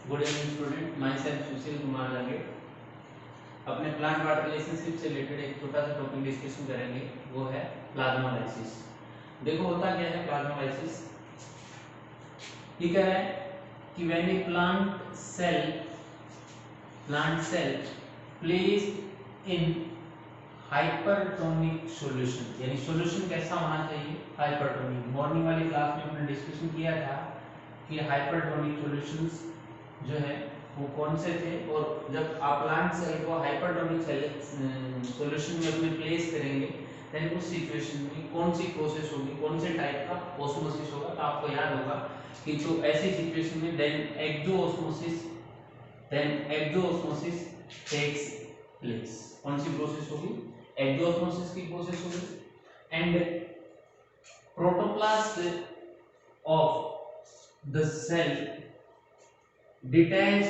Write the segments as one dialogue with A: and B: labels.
A: Good evening student, myself Sushil Kumar Lage. अपने plant water relationship से related एक छोटा सा टॉपिक डिस्कशन करेंगे, वो है प्लाज्मोलाइसिस। देखो होता क्या है प्लाज्मोलाइसिस। ये कह रहा है कि when a plant cell place in hypertonic solution, यानी सॉल्यूशन कैसा होना चाहिए, हाइपरटोनिक। मॉर्निंग वाली क्लास में हमने डिस्कशन किया था कि हाइपरटोनिक सॉल्यूशंस जो है वो कौन से थे, और जब आप प्लांट सेल को हाइपरटोनिक सॉल्यूशन में अपने प्लेस करेंगे देन उस सिचुएशन में कौन सी प्रोसेस होगी, कौन से टाइप का ऑस्मोसिस होगा। तो आपको याद होगा कि जो ऐसी सिचुएशन में देन एक्सोऑस्मोसिस टेक्स प्लेस। कौन सी प्रोसेस होगी? एक्सोऑस्मोसिस की प्रोसेस होगी। And protoplast of the cell detach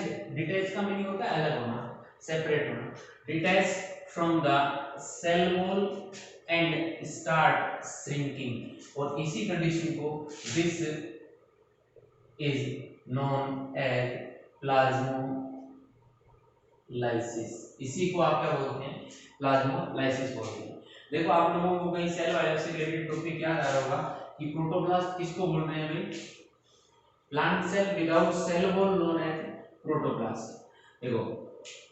A: का मीनिंग होता है अलग होना, सेपरेट होना। Detach from the cell wall and start shrinking, और इसी कंडीशन को this is known as plasmolysis. इसी को आप क्या बोलते हैं? प्लाज्मोलाइसिस बोलते हैं। देखो आप लोगों को कहीं सेल बायो से रिलेटेड टॉपिक याद आ रहा होगा कि प्रोटोप्लास्ट किसको बोल रहे हैं भाई? Plant cell without cell wall known as protoplast. देखो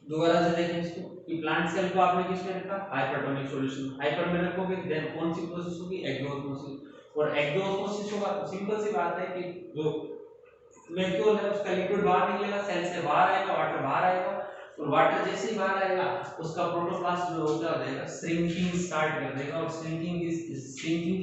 A: दोबारा से देखें इसको कि प्लांट सेल को आपने किस में रखा? Hypertonic solution. हाइपर में रखोगे देन कौन सी प्रोसेस होगी? एक्सोऑस्मोसिस। और एक्सोऑस्मोसिस होगा तो सिंपल सी बात है कि जो वैक्यूल है उसका लिक्विड बाहर निकलेगा, सेल से बाहर आएगा, वाटर बाहर आएगा, और वाटर जैसे ही बाहर आएगा उसका प्रोटोप्लास्ट जो होता है श्रिंकिंग स्टार्ट कर देगा, और श्रिंकिंग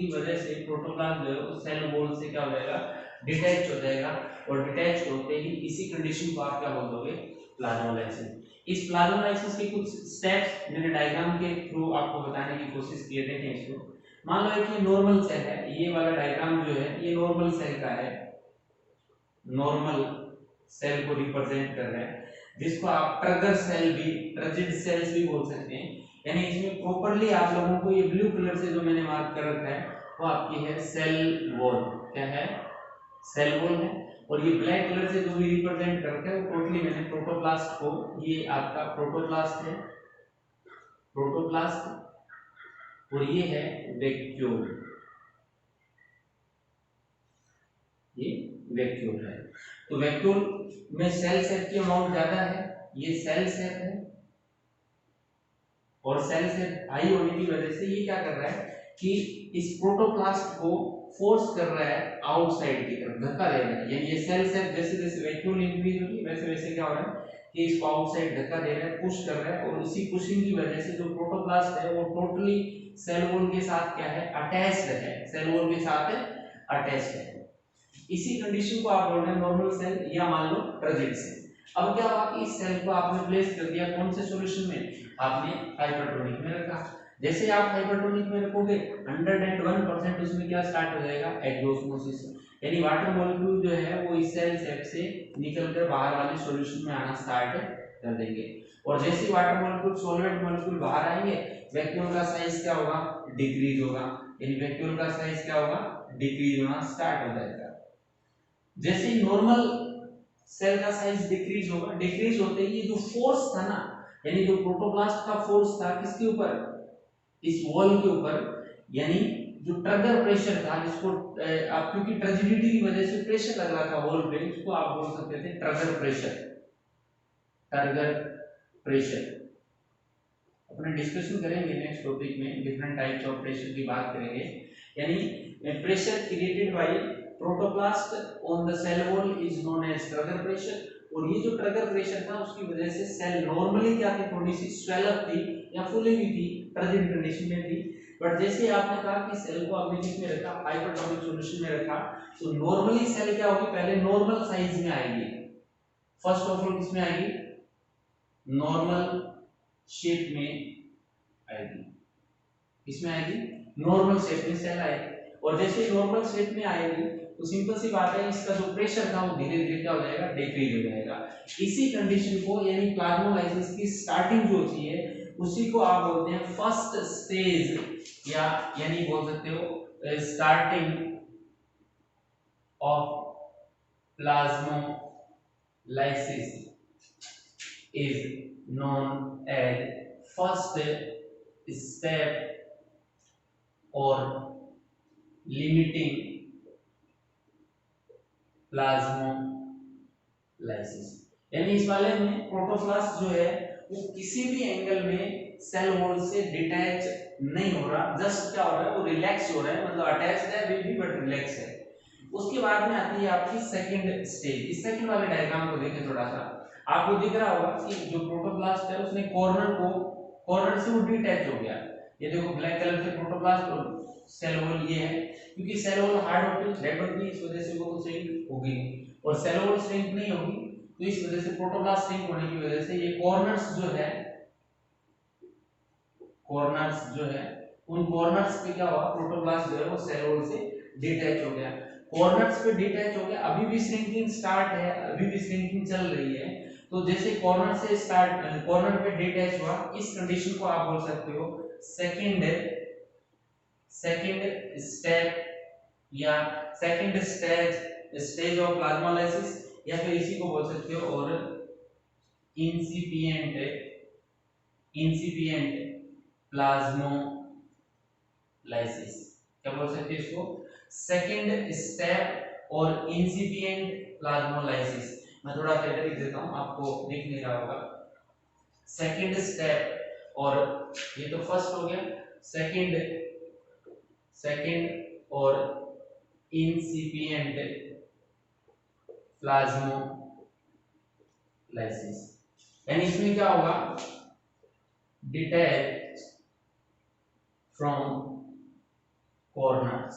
A: की वजह से प्रोटोप्लास्ट जो है वो सेल वॉल से क्या हो जाएगा? डिटैच हो जाएगा। और डिटैच होते ही इसी कंडीशन को आप क्या बोल दोगे? प्लाज्मोलाइसिस। इस प्लाज्मोलाइसिस के कुछ स्टेप्स मैंने डायग्राम के थ्रू आपको बताने की कोशिश की है। देखें इसको, मान लो कि नॉर्मल सेल है, ये वाला डायग्राम जो है ये नॉर्मल सेल का है, नॉर्मल सेल को रिप्रेजेंट कर रहा है, जिसको आप ट्रजिड सेल्स भी बोल सकते हैं। यानी इसमें प्रॉपर्ली आप लोगों को ये ब्लू कलर से जो मैंने मार्क कर रखा है वो आपकी है सेल वॉल। क्या है? सेल वॉल है। और ये ब्लैक कलर से जो भी रिप्रेजेंट करते हैं वो टोटली मैंने प्रोटोप्लास्ट को, ये आपका प्रोटोप्लास्ट है, प्रोटोप्लास्ट, और ये है वैक्यूल, ये वैक्यूल है। तो वैक्यूल में सेल सेट की अमाउंट ज्यादा है, ये सेल सेट है, और सेल सेट हाई होने की वजह से ये क्या कर रहा है कि इस प्रोटोप्लास्ट को फोर्स कर रहा है आउटसाइड की तरफ, धक्का दे रहा है। यानी ये सेल सेट जैसे जैसे वैक्यूल इंक्रीज होगी वैसे वैसे क्या हो रहा है कि इसको आउटसाइड धक्का दे रहा है, पुश कर रहा है, और इसी पुशिंग की वजह से जो प्रोटोप्लास्ट है वो टोटली सेल वॉल के साथ क्या है? अटैच्ड है, सेल वॉल के साथ अटैच्ड है। इसी कंडीशन को आप बोल रहे हैं नॉर्मल सेल या मान लो ट्रजिड सेल। अब क्या हुआ कि इस सेल को आपने प्लेस कर दिया कौन से सॉल्यूशन में? आपने हाइपरटोनिक में रखा। जैसे आप हाइपरटोनिक में रखोगे 101% उसमें क्या स्टार्ट हो जाएगा? एक्सोऑस्मोसिस। यानी वाटर मॉलिक्यूल जो है वो इस सेल सेप से निकलकर बाहर वाले सॉल्यूशन में आना स्टार्ट कर देंगे, और जैसे ही वाटर मॉलिक्यूल सॉल्वेंट मॉलिक्यूल बाहर आएंगे वैक्यूल का साइज क्या होगा? डिक्रीज होगा। यानी वैक्यूल का साइज क्या होगा? डिक्रीज होना स्टार्ट हो जाएगा। जैसे ही नॉर्मल सेल का साइज डिक्रीज होगा, डिक्रीज होते ही जो फोर्स था ना, यानी जो प्रोटोप्लास्ट का फोर्स था किसके ऊपर? इस वॉल के ऊपर। यानी जो ट्रिगर प्रेशर था जिसको आप, क्योंकि ट्रेजिडिटी की वजह से प्रेशर लग रहा था वॉल पे, उसको आप बोल सकते थे ट्रिगर प्रेशर। ट्रिगर प्रेशर अपने डिस्कशन करेंगे नेक्स्ट टॉपिक में, डिफरेंट टाइप्स ऑफ प्रेशर की बात करेंगे। यानी pressure created by protoplast on the cell wall is known as trigger pressure. और ये जो ट्रिगर प्रेशर था उसकी वजह से सेल नॉर्मली क्या थी? थोड़ी सी स्वेल अप थी या फुली भी थी, प्रेजेंट कंडीशन में थी। बट जैसे आपने कहा कि सेल को आपने किस में रखा? हाइपरटोनिक सॉल्यूशन में रखा, तो नॉर्मली सेल क्या होगी? पहले नॉर्मल साइज में आएगी, फर्स्ट ऑफ ऑल किसमें आएगी? नॉर्मल शेप में आएगी। किसमें आएगी? नॉर्मल शेप में सेल आएगी। और जैसे नॉर्मल शेप में आएगी तो सिंपल सी बात है इसका जो प्रेशर था वो धीरे धीरे क्या हो जाएगा? डिक्रीज हो जाएगा। इसी कंडीशन को यानी प्लाज्मोलाइसिस की स्टार्टिंग जो होती है उसी को आप बोलते हैं फर्स्ट स्टेज, या यानी बोल सकते हो starting of plasmolysis. lysis is known as first step or limiting plasmolysis. यानी इस वाले में प्रोटोप्लास्ट जो है वो किसी भी एंगल में सेल वॉल से डिटैच नहीं हो रहा, जस्ट क्या हो रहा है वो रिलैक्स हो रहा है, मतलब अटैच्ड है विल बी बट रिलैक्स है। उसके बाद में आती है आपकी सेकंड स्टेज। इस सेकंड वाले डायग्राम को देखें थोड़ा सा, आपको दिख रहा होगा कि जो प्रोटोप्लास्ट है उसने कॉर्नर से वो डिटैच हो गया। ये देखो ब्लैक कलर से प्रोटोप्लास्ट और सेल वॉल ये है, क्योंकि सेल वॉल हार्ड होती है, रेड होती है, इस वजह से वो श्रिंक होगी, और सेल वॉल श्रिंक नहीं होगी तो इस वजह से प्रोटोप्लास्ट श्रिंक होने की वजह से ये कॉर्नर्स जो है उन कॉर्नर्स पे क्या हुआ, प्रोटोप्लास्ट जो है वो सेल वॉल से डिटैच हो गया। कॉर्नर्स पे डिटैच हो गया, अभी भी श्रिंकिंग स्टार्ट है, अभी भी श्रिंकिंग चल रही है। तो जैसे कॉर्नर पे डिटैच हुआ, इस कंडीशन को आप बोल सकते हो सेकंड स्टेप या सेकंड स्टेज ऑफ प्लाज्मोलाइसिस, या फिर इसी को बोल सकते हो और इंसिपिएंट प्लाज्मोलाइसिस, क्या बोल सकते हैं इसको, सेकंड स्टेप और इंसिपिएंट प्लाज्मोलाइसिस। मैं थोड़ा क्लियर लिख देता हूं, आपको दिख नहीं रहा होगा। सेकंड स्टेप, और ये तो फर्स्ट हो गया, सेकंड और इंसिपिएंट प्लाज्मोलाइसिस। यानी इसमें क्या होगा, detach from corners,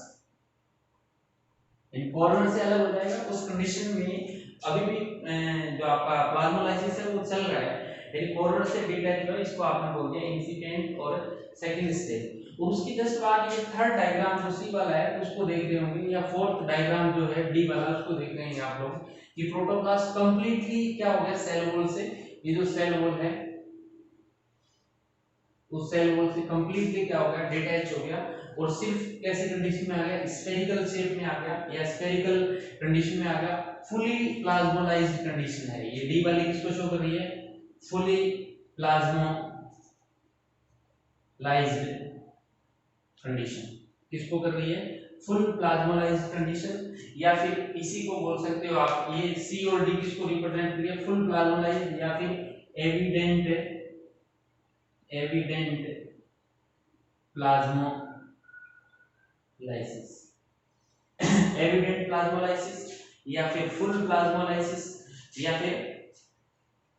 A: in corner से अलग हो जाएगा। उस कंडीशन में अभी भी जो आपका प्लाज्मोलाइसिस है वो चल रहा है, लेकिन कॉर्नर से डिटैच हो, इसको आपने बोल दिया इंसिपिएंट और सेकंड स्टेज। और उसकी जस्ट बाद ये थर्ड डायग्राम जो सी वाला है उसको देख रहे होंगे, या फोर्थ डायग्राम जो है डी वाला उसको देख रहे हैं आप लोग, कि प्रोटोप्लास्ट कंप्लीटली क्या हो गया सेल वॉल से, ये जो सेल वॉल है उस सेल वॉल से कंप्लीटली क्या हो गया, डिटैच हो गया, और सिर्फ कैसी कंडीशन में आ गया, स्फेरिकल शेप में आ गया या स्फेरिकल कंडीशन में आ गया, फुली प्लाज्मोलाइज्ड कंडीशन है। ये डी वाली किसको शो कर रही है, फुली प्लाज्मोलाइज्ड कंडीशन, किसको कर रही है, फुल प्लाज्मोलाइज्ड कंडीशन। या फिर इसी को बोल सकते हो आप, ये सी और डी किसको रिप्रेजेंट कर रही है, फुल प्लाज्मोलाइज्ड या फिर एविडेंट प्लाज्मोलाइसिस, एविडेंट प्लाज्मोलाइसिस या फिर फुल प्लाज्मोलाइसिस, या फिर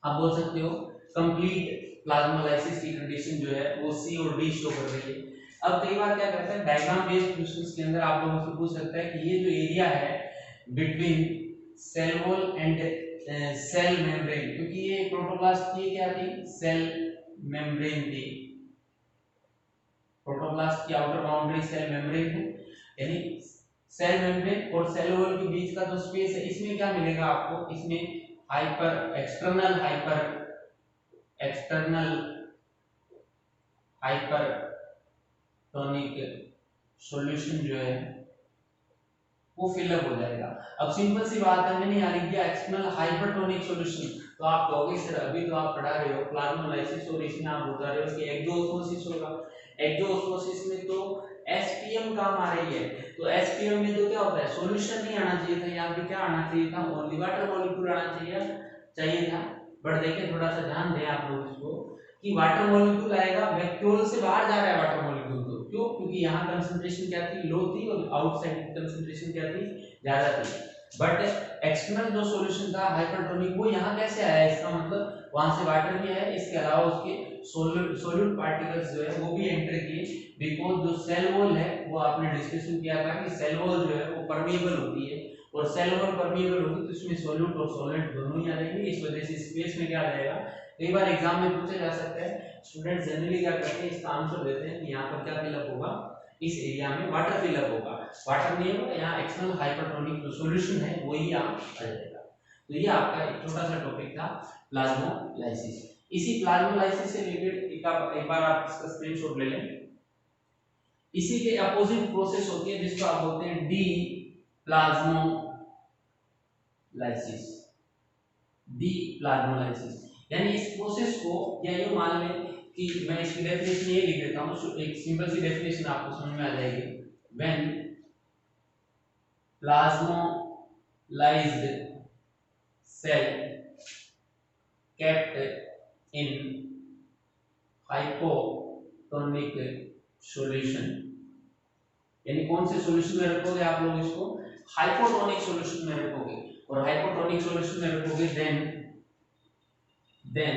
A: आप बोल सकते हो कंप्लीट प्लाज्मोलाइसिस की कंडीशन जो है वो सी और डी शो कर रही है। अब कई बार क्या करता है, डायग्राम बेस्ड क्वेश्चंस के अंदर आप लोगों से पूछ सकता है कि ये जो एरिया है between cell wall and cell membrane, क्योंकि ये प्रोटोप्लास्ट की क्या थी, सेल मेम्ब्रेन थी, प्रोटोप्लास्ट की आउटर बाउंड्री सेल मेम्ब्रेन है, यानी सेल मेम्ब्रेन और सेल वॉल के बीच का जो स्पेस है इसमें क्या मिलेगा आपको, इसमें एक्सटर्नल हाइपरटोनिक सॉल्यूशन जो है वो फिलअप हो जाएगा। अब सिंपल सी बात है, मैंने यहाँ लिख दिया एक्सटर्नल हाइपरटोनिक सॉल्यूशन, तो आप कहोगे सर अभी तो आप पढ़ा रहे हो प्लाज्मोलाइसिस और इसमें आप बता रहे हो कि एक्सोऑस्मोसिस होगा, एक्सोऑस्मोसिस में तो एसपीएम काम आ रही है, तो एसपीएम में तो क्या होता है, सॉल्यूशन नहीं आना चाहिए था, यहाँ पे क्या आना चाहिए था, ओनली वाटर मॉलिक्यूल आना चाहिए था। बट देखिए थोड़ा सा ध्यान दें आप लोग इसको, कि वाटर मॉलिक्यूल आएगा, वैक्यूल से बाहर जा रहा है वाटर मॉलिक्यूल, तो क्यों, क्योंकि यहाँ कंसंट्रेशन क्या थी, लो थी, और आउटसाइड कंसंट्रेशन क्या थी, ज्यादा थी। बट एक्सटर्नल जो सॉल्यूशन था हाइपरटोनिक वो यहाँ कैसे आया, इसका मतलब वहां से वाटर भी आया, इसके अलावा उसके सोल्यूट पार्टिकल्स जो है वो भी एंटर किए, बिकॉज जो सेल वॉल है वो आपने डिस्कशन किया था कि सेल वॉल जो है वो परमेएबल होती है, और सेल वॉल परमेएबल होती है तो इसमें सोल्यूट और सॉलिड दोनों ही आ जाएंगे, इस वजह से स्पेस में क्या रहेगा, कई बार एग्जाम में पूछा जा सकता है, स्टूडेंट जनरली क्या करते हैं इसका आंसर देते हैं कि यहाँ पर क्या फिलअप होगा, इस एरिया में वाटर फिलअप होगा, वाटर नहीं होगा, यहाँ एक्सटर्नल हाइपरटोनिक जो सॉल्यूशन है वही यहाँ आ जाएगा। तो ये आपका एक छोटा सा टॉपिक था प्लाज्मोलाइसिस। इसी प्लाज्मोलाइसिस से रिलेटेड एक बार आप इसका स्क्रीनशॉट ले लें। इसी के अपोजिट प्रोसेस होती है जिसको आप बोलते हैं डी प्लाज्मोलाइसिस, डीप्लाज्मोलाइसिस। यानी इस प्रोसेस को, या यूं मान लें कि मैं इसकी डेफिनेशन ये लिख देता हूं, एक सिंपल सी डेफिनेशन आपको समझ में आ जाएगी। When plasmolysed cell kept in hypotonic solution, यानी कौन से सॉल्यूशन में रखोगे आप लोग इसको, हाइपोटोनिक सॉल्यूशन में रखोगे, और हाइपोटोनिक सॉल्यूशन में रखोगे then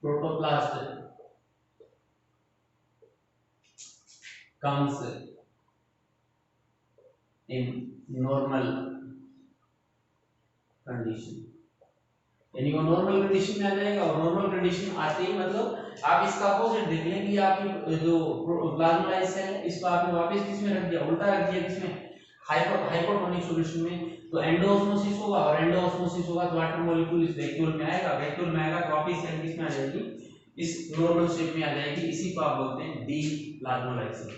A: protoplast comes in normal condition, यानी वो नॉर्मल कंडीशन में आ जाएगा। और नॉर्मल कंडीशन आते ही मतलब आप इसका अपोजिट देख लें कि आपकी जो प्लाज्मोलाइज सेल है इसको आपने वापस किस में रख दिया, उल्टा रख दिया, किसमें, हाइपोटोनिक सॉल्यूशन में। तो एंडोऑस्मोसिस होगा, और एंडोऑस्मोसिस होगा तो वाटर मॉलिक्यूल इस वैक्यूल में आएगा, वैक्यूल में आएगा तो वापस सेल किस में आ जाएगी, इस नॉर्मल शेप में आ जाएगी। इसी को आप बोलते हैं डीप्लाज्मोलाइजेशन।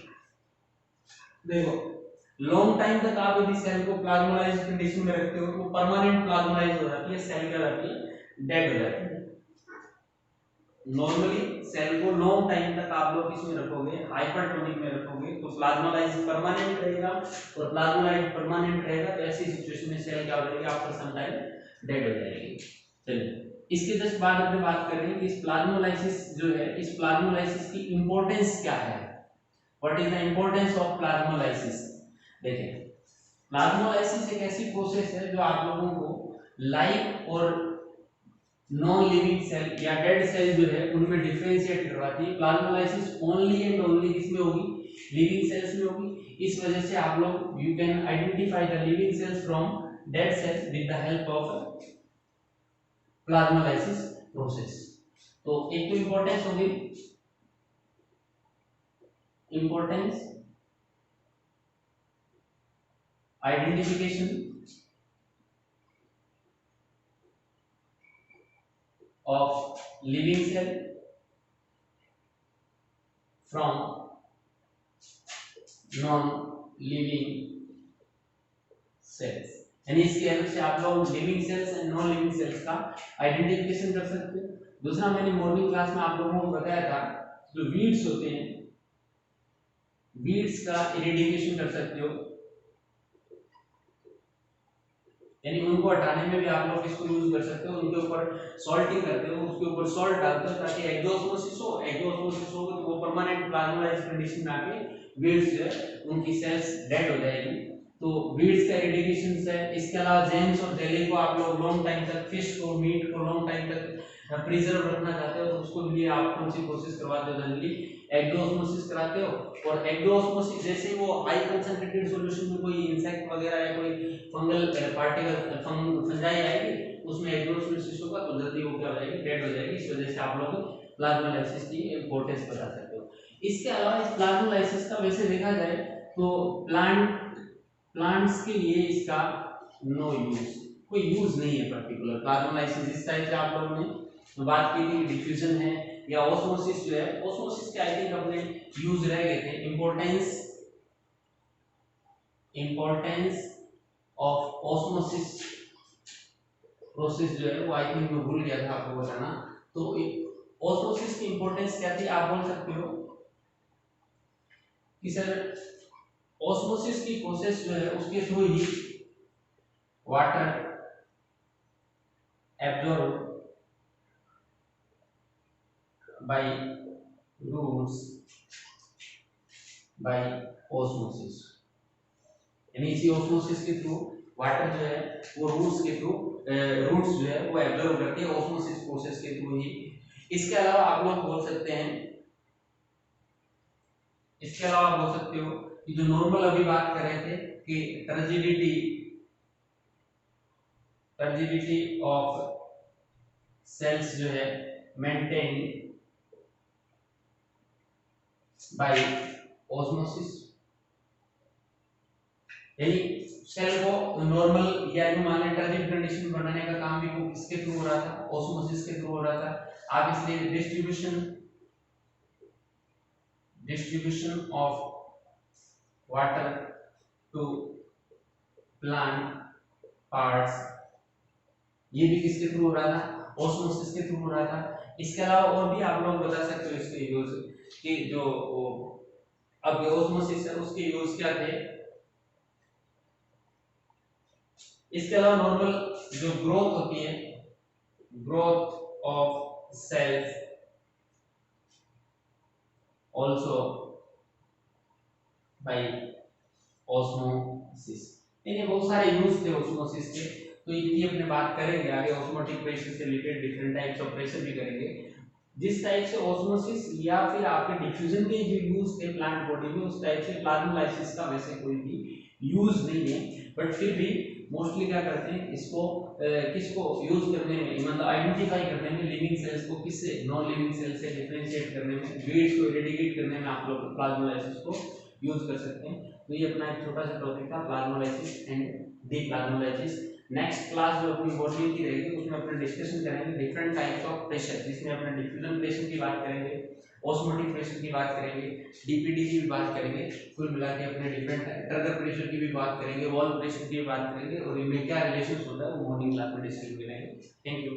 A: देखो लॉन्ग टाइम तक आप यदि सेल को प्लाज्मोलाइज कंडीशन में रखते हो तो परमानेंट प्लाज्मोलाइज हो जाती है, सेल क्या रहती है, डेड हो जाती है। नॉर्मली सेल को लॉन्ग टाइम तक आप लोग किसमें रखोगे, हाइपरटोनिक में रखोगे तो प्लाज्मोलाइज परमानेंट रहेगा, और प्लाज्मोलाइज परमानेंट रहेगा तो ऐसी सिचुएशन में सेल क्या हो जाएगी, आफ्टर सम टाइम डेड हो जाएगी। चलिए इसके जस्ट बाद अपने बात करें कि इस प्लाज्मोलाइसिस जो है, इस प्लाज्मोलाइसिस की इंपॉर्टेंस क्या है, what is the importance of plasmolysis. देखें प्लाज्मोलाइसिस एक ऐसी प्रोसेस है जो आप लोगों को लाइव और नॉन लिविंग सेल या डेड सेल जो है उनमें डिफरेंशिएट करवाती है। प्लाज्मोलाइसिस ओनली एंड ओनली किसमें होगी, लिविंग सेल्स में होगी। इस वजह से आप लोग you can identify the living cells from dead cells with the help of plasmolysis process. तो एक तो इंपॉर्टेंस होगी, importance, identification of living cell from non living cells, यानी इसकी हेल्प से आप लोग living cells and non living cells का आइडेंटिफिकेशन कर सकते हो। दूसरा मैंने मॉर्निंग क्लास में आप लोगों को बताया था जो वीड्स होते हैं, वीड्स का आइडेंटिफिकेशन कर सकते हो, यानी उनको हटाने में भी आप लोग इसको यूज कर सकते हो। उनके ऊपर सॉल्टिंग करते हो, उसके ऊपर सॉल्ट डालते हो ताकि एक्सोस्मोसिस हो, एक्सोस्मोसिस होगा तो वो परमानेंट प्लाज्मोलाइज कंडीशन में आके वीड्स जो है उनकी सेल्स डेड हो जाएगी। तो वीड्स का एडिकेशन है। इसके अलावा जेम्स और जेली को आप लोग लॉन्ग टाइम तक, फिश को, मीट को लॉन्ग टाइम तक प्रिजर्व रखना चाहते हो तो उसको लिए आप कौन सी प्रोसेस करवाते हो, जनरली एक्सोस्मोसिस कराते हो। और एक्सोस्मोसिस जैसे वो हाई कंसंट्रेटेड सॉल्यूशन में कोई इंसेक्ट वगैरह या कोई फंगल पार्टिकल फंजाई आएगी उसमें एक्सोस्मोसिस होगा तो जल्दी वो क्या हो जाएगी, डेड हो जाएगी। इस वजह से आप लोग प्लाज्मोलाइसिस की इंपॉर्टेंस बता सकते हो। इसके अलावा इस प्लाज्मोलाइसिस का वैसे देखा जाए तो प्लांट्स के लिए इसका नो यूज, कोई यूज नहीं है पर्टिकुलर प्लाज्मोलाइसिस। इस टाइप से आप लोगों ने बात की थी डिफ्यूजन है या ऑस्मोसिस जो है, ऑस्मोसिस के आई थिंक अपने यूज रह गए थे। इंपॉर्टेंस ऑफ ऑस्मोसिस प्रोसेस जो है वो आई थिंक मैं भूल गया था आपको बताना। तो ऑस्मोसिस की इंपॉर्टेंस क्या थी, आप बोल सकते हो कि सर ऑस्मोसिस की प्रोसेस जो है उसके through he water absorb by roots by osmosis, यानी इसी osmosis के थ्रू वाटर जो है वो रूट्स के थ्रू रूट्स जो है वो एब्जॉर्ब करती है osmosis प्रोसेस के थ्रू ही। इसके अलावा आप लोग बोल सकते हैं, इसके अलावा आप बोल सकते हो कि जो नॉर्मल अभी बात कर रहे थे कि टर्जिडिटी ऑफ सेल्स जो है मेंटेन बाय ऑस्मोसिस, यानी सेल को नॉर्मल या मान लें टर्जिड कंडीशन बनाने का काम भी वो किसके थ्रू हो रहा था, ऑस्मोसिस के थ्रू हो रहा था। आप इसलिए distribution of water to plant parts ये भी किसके थ्रू हो रहा था, ऑस्मोसिस के थ्रू हो रहा था। इसके अलावा और भी आप लोग बता सकते हो इसके यूज कि जो अब ऑस्मोसिस है उसके यूज क्या थे। इसके अलावा नॉर्मल जो ग्रोथ होती है, growth of sales also by osmosis. इन्हें बहुत सारे यूज थे ऑस्मोसिस के, तो इनकी अपने बात करेंगे आगे। ऑस्मोटिक प्रेशर से related different types of pressure भी करेंगे। जिस टाइप से ऑस्मोसिस या फिर आपके डिफ्यूजन के जो यूज थे प्लांट बॉडी में, उस टाइप से प्लाज्मोलाइसिस का वैसे कोई भी यूज नहीं है, बट फिर भी मोस्टली क्या करते हैं इसको किसको यूज करने में, मतलब आइडेंटिफाई करने में लिविंग सेल्स को किससे, नॉन लिविंग सेल्स से डिफरेंशिएट करने में, वीड्स को इरेडिकेट करने में आप लोग प्लाज्मोलाइसिस को यूज कर सकते हैं। तो ये अपना एक छोटा सा टॉपिक था, प्लाज्मोलाइसिस एंड डीप्लाज्मोलाइसिस। नेक्स्ट क्लास जो अपनी बॉडी की रहेगी उसमें अपने डिस्कशन करेंगे डिफरेंट टाइप्स ऑफ प्रेशर, जिसमें अपने डिफ्यूजन प्रेशर की बात करेंगे, ऑस्मोटिक प्रेशर की बात करेंगे, डीपीडी की भी बात करेंगे, कुल मिला के अपने डिफरेंट टर्गर प्रेशर की भी बात करेंगे, वॉल प्रेशर की भी बात करेंगे, और इनमें क्या रिलेशन होता है वो मॉर्निंग क्लास में डिस्कस करेंगे। Thank you.